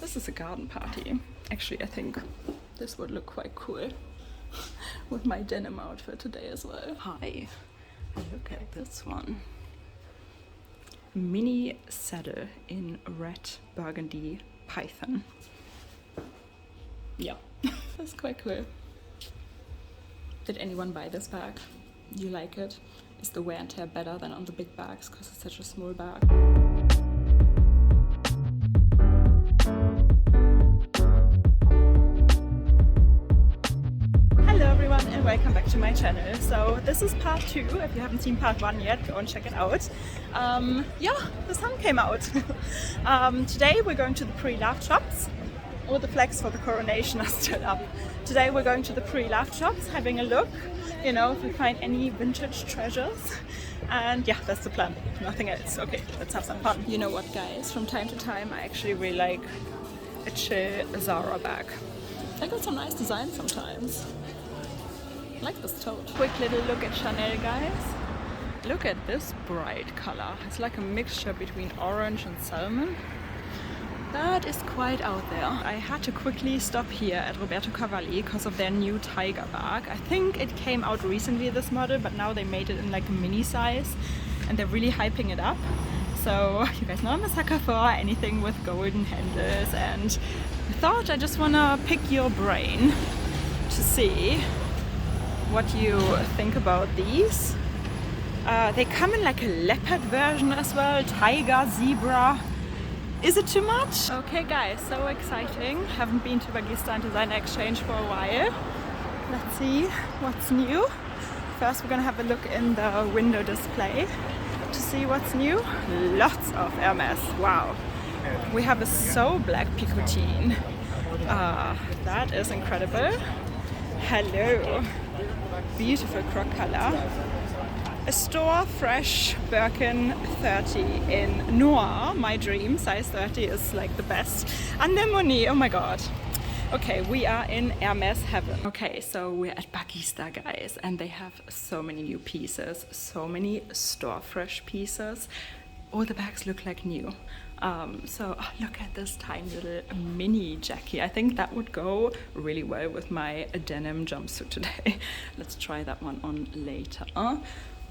This is a garden party. Actually, I think this would look quite cool with my denim outfit today as well. Hi, look at this one. Mini saddle in red burgundy python. Yeah, that's quite cool. Did anyone buy this bag? Do you like it? Is the wear and tear better than on the big bags because it's such a small bag? Hello everyone and welcome back to my channel. So this is part 2. If you haven't seen part 1 yet, go and check it out. Yeah, the sun came out. Today we're going to the pre-loved shops. All the flags for the coronation are still up. Today we're going to the pre-loved shops, having a look, you know, if we find any vintage treasures. And yeah, that's the plan, nothing else. Okay, let's have some fun. You know what guys, from time to time I actually really like a chill Zara bag. I got some nice designs sometimes. I like this tote. Quick little look at Chanel guys. Look at this bright color. It's like a mixture between orange and salmon. That is quite out there. I had to quickly stop here at Roberto Cavalli because of their new tiger bag. I think it came out recently, this model, but now they made it in like a mini size and they're really hyping it up. So you guys know I'm a sucker for anything with golden handles, and I thought I just want to pick your brain to see what you think about these. They come in like a leopard version as well, tiger, zebra. Is it too much? Okay guys, so exciting. Haven't been to Pakistan Designer Exchange for a while. Let's see what's new. First we're gonna have a look in the window display to see what's new. Lots of Hermes, wow. We have a So Black Picotin. That is incredible. Hello. Beautiful croc color. A store fresh Birkin 30 in noir, my dream. Size 30 is like the best. Anemone, oh my god. Okay, we are in Hermes heaven. Okay, so we're at Pakistan guys, and they have so many new pieces, so many store fresh pieces. All the bags look like new. Look at this tiny little mini Jackie. I think that would go really well with my denim jumpsuit today. Let's try that one on later.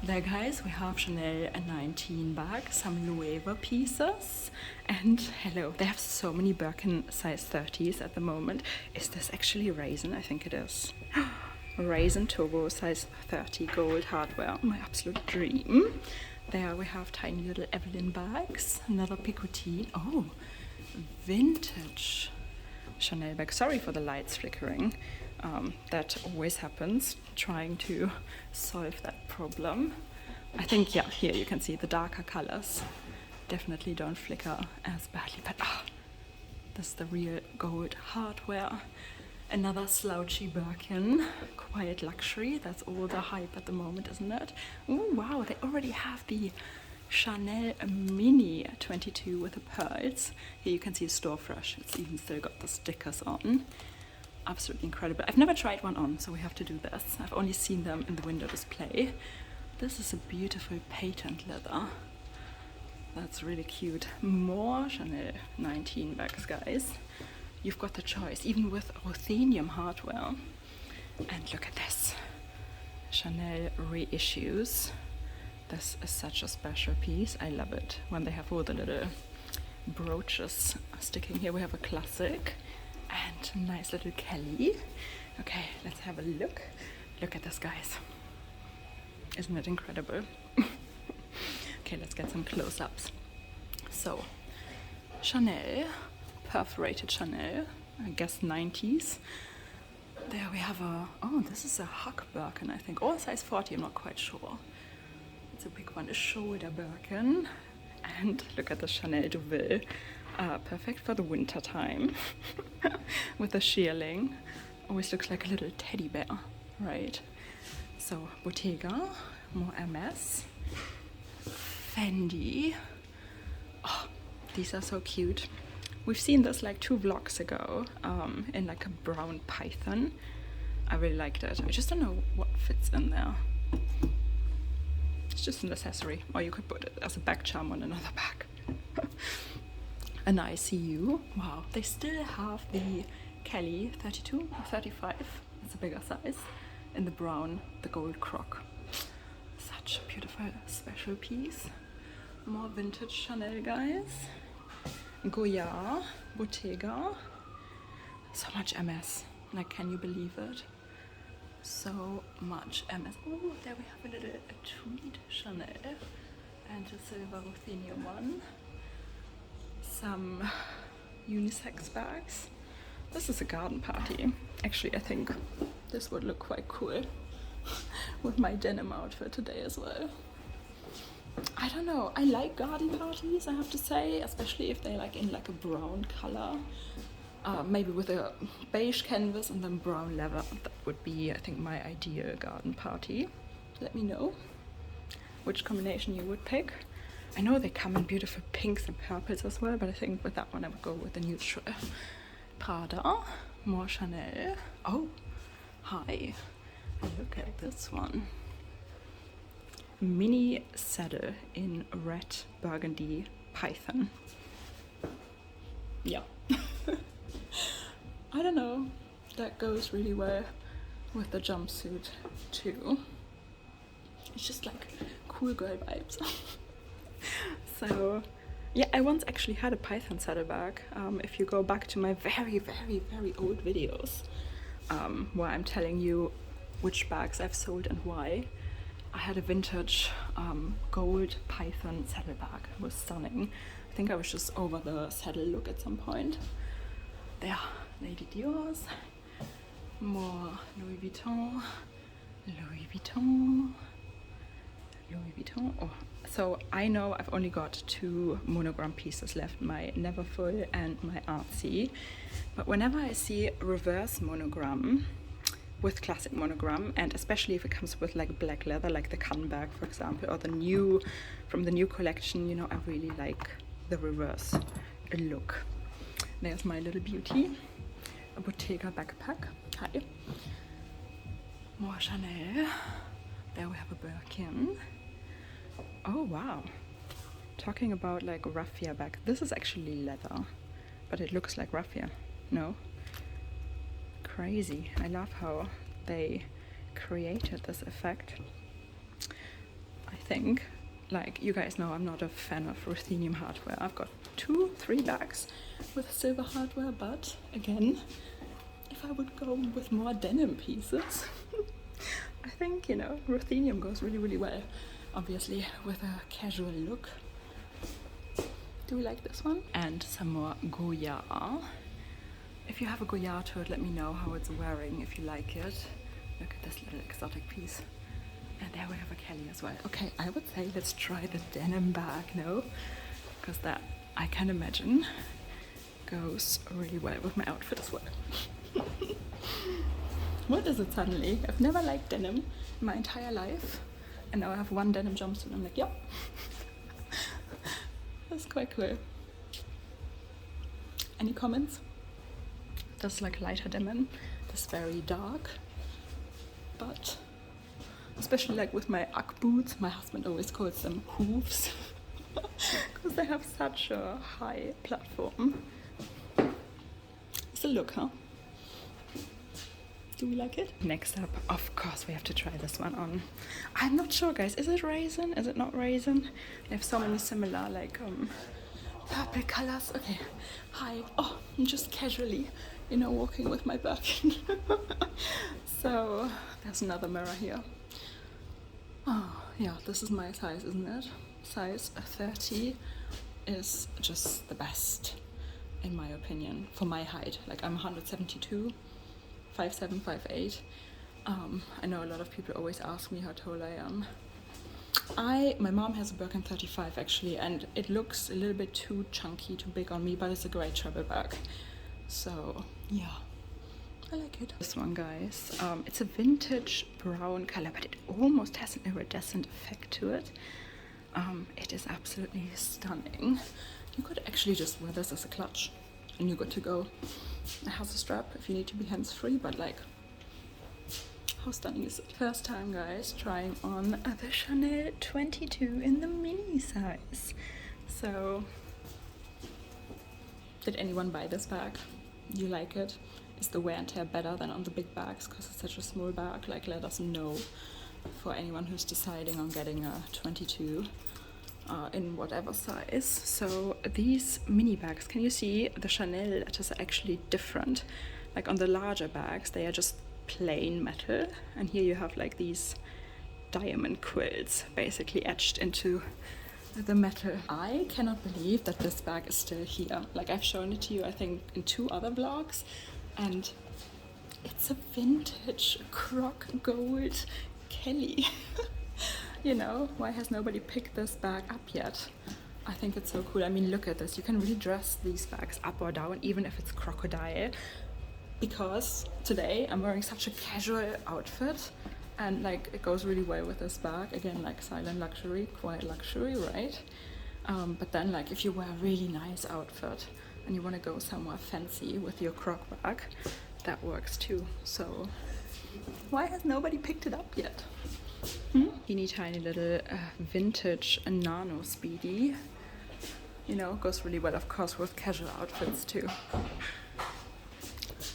There guys, we have Chanel 19 bags, some Louis Vuitton pieces, and hello, they have so many Birkin size 30s at the moment. Is this actually Raisin? I think it is. Raisin Turbo size 30 gold hardware, my absolute dream. There we have tiny little Evelyn bags, another Picotin. Oh, vintage Chanel bag. Sorry for the lights flickering. That always happens, trying to solve that problem. I think, yeah, here you can see the darker colors definitely don't flicker as badly, but this is the real gold hardware. Another slouchy Birkin, quiet luxury. That's all the hype at the moment, isn't it? Oh wow, they already have the Chanel Mini 22 with the pearls. Here you can see store fresh. It's even still got the stickers on. Absolutely incredible. I've never tried one on, so we have to do this. I've only seen them in the window display. This is a beautiful patent leather. That's really cute. More Chanel 19 bags, guys. You've got the choice, even with ruthenium hardware. And look at this. Chanel reissues. This is such a special piece. I love it when they have all the little brooches sticking. Here we have a classic. And a nice little Kelly. Okay, let's have a look. Look at this, guys. Isn't it incredible? Okay, let's get some close-ups. So, Chanel, perforated Chanel, I guess 90s. There we have this is a Huck Birkin, I think, or size 40, I'm not quite sure. It's a big one, a shoulder Birkin. And look at the Chanel Deauville. Perfect for the winter time with the shearling. Always looks like a little teddy bear, right? So Bottega, more Hermes, Fendi. Oh, these are so cute. We've seen this like 2 vlogs ago in like a brown python. I really liked it. I just don't know what fits in there. It's just an accessory, or you could put it as a back charm on another bag. an ICU. Wow, they still have the Kelly 32 or 35, it's a bigger size, in the brown, the gold croc. Such a beautiful special piece. More vintage Chanel, guys. Goya, Bottega. So much MS. Like, can you believe it? So much MS. Oh, there we have a little tweed Chanel and a silver ruthenium one. Some unisex bags. This is a garden party. Actually, I think this would look quite cool with my denim outfit today as well. I don't know, I like garden parties, I have to say, especially if they're like in like a brown color. Maybe with a beige canvas and then brown leather. That would be, I think, my ideal garden party. Let me know which combination you would pick. I know they come in beautiful pinks and purples as well, but I think with that one I would go with the neutral. Prada, more Chanel. Oh, hi, look at this one. Mini saddle in red burgundy python. Yeah. I don't know, that goes really well with the jumpsuit too. It's just like cool girl vibes. So yeah, I once actually had a python saddle bag. If you go back to my very old videos, where I'm telling you which bags I've sold and why, I had a vintage gold python saddle bag. It was stunning. I think I was just over the saddle look at some point. There, Lady Dior's, more Louis Vuitton, Louis Vuitton, Louis Vuitton. Oh, so I know I've only got 2 monogram pieces left, my Neverfull and my Artsy. But whenever I see reverse monogram with classic monogram, and especially if it comes with like black leather, like the cotton bag, for example, or the new, from the new collection, you know, I really like the reverse look. There's my little beauty, a Bottega backpack. Hi. More Chanel. There we have a Birkin. Oh wow. Talking about like raffia bag. This is actually leather, but it looks like raffia. No? Crazy. I love how they created this effect. I think, like, you guys know I'm not a fan of ruthenium hardware. I've got 2-3 bags with silver hardware, but again, if I would go with more denim pieces, I think, you know, ruthenium goes really well, obviously, with a casual look. Do we like this one? And some more Goya. If you have a Goya tote, let me know how it's wearing, if you like it. Look at this little exotic piece. And there we have a Kelly as well. Okay, I would say let's try the denim bag, no? Because that, I can imagine, goes really well with my outfit as well. What is it suddenly? I've never liked denim in my entire life. And now I have one denim jumpsuit and I'm like, yep. That's quite cool. Any comments? That's like lighter denim. That's very dark. But especially like with my Ugg boots, my husband always calls them hooves. Because they have such a high platform. It's a look, huh? Do we like it? Next up, of course, we have to try this one on. I'm not sure, guys. Is it raisin? Is it not raisin? They have so many similar, like, purple colors. Okay, hi. Oh, I'm just casually, you know, walking with my Birkin. So, there's another mirror here. Oh, yeah, this is my size, isn't it? Size 30 is just the best, in my opinion, for my height. Like, I'm 172. 5'7", 5'8". I know a lot of people always ask me how tall I am. My mom has a Birkin 35 actually, and it looks a little bit too chunky, too big on me, but it's a great travel bag. So yeah, I like it. This one, guys, it's a vintage brown color, but it almost has an iridescent effect to it. It is absolutely stunning. You could actually just wear this as a clutch and you're good to go. It has a strap if you need to be hands-free, but like, how stunning is it? First time, guys, trying on the Chanel 22 in the mini size. So Did anyone buy this bag? Do you like it? Is the wear and tear better than on the big bags because it's such a small bag? Like, let us know for anyone who's deciding on getting a 22 in whatever size. So these mini bags, can you see the Chanel letters are actually different? Like on the larger bags, they are just plain metal, and here you have like these diamond quills basically etched into the metal. I cannot believe that this bag is still here. Like, I've shown it to you, I think, in 2 other vlogs, and it's a vintage Croc Gold Kelly. You know, why has nobody picked this bag up yet? I think it's so cool. I mean, look at this. You can really dress these bags up or down, even if it's crocodile. Because today I'm wearing such a casual outfit, and like it goes really well with this bag. Again, like silent luxury, quiet luxury, right? But then like if you wear a really nice outfit and you want to go somewhere fancy with your Croc bag, that works too. So why has nobody picked it up yet? Teeny tiny little vintage Nano Speedy. You know, goes really well of course with casual outfits too.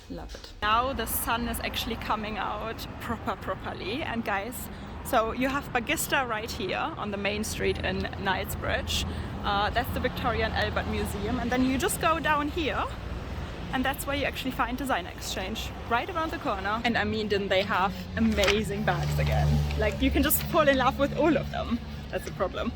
Love it. Now the sun is actually coming out properly, and guys, so you have Bagista right here on the main street in Knightsbridge. That's the Victoria and Albert Museum, and then you just go down here, and that's where you actually find Designer Exchange, right around the corner. And I mean, didn't they have amazing bags again? Like, you can just fall in love with all of them. That's the problem.